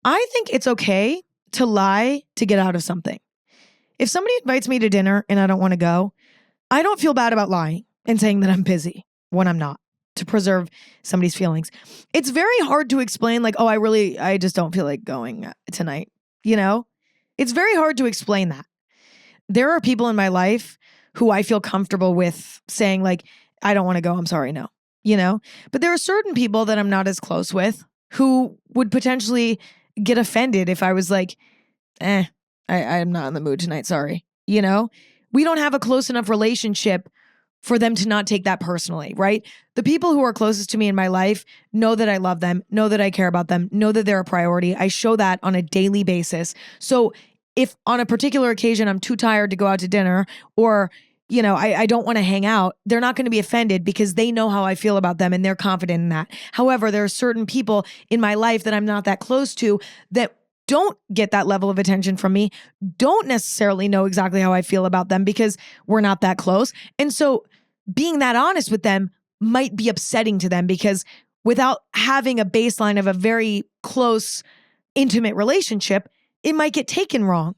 I think it's okay to lie to get out of something. If somebody invites me to dinner and I don't want to go, I don't feel bad about lying and saying that I'm busy when I'm not, to preserve somebody's feelings. It's very hard to explain, like, oh, I just don't feel like going tonight. It's very hard to explain that. There are people in my life who I feel comfortable with saying, like, I don't want to go. I'm sorry. No, but there are certain people that I'm not as close with who would potentially get offended if I was like, I'm not in the mood tonight. Sorry. We don't have a close enough relationship for them to not take that personally, right? The people who are closest to me in my life know that I love them, know that I care about them, know that they're a priority. I show that on a daily basis. So if on a particular occasion I'm too tired to go out to dinner, or I don't want to hang out, they're not going to be offended because they know how I feel about them and they're confident in that. However, there are certain people in my life that I'm not that close to that don't get that level of attention from me, don't necessarily know exactly how I feel about them because we're not that close. And so being that honest with them might be upsetting to them because without having a baseline of a very close, intimate relationship, it might get taken wrong.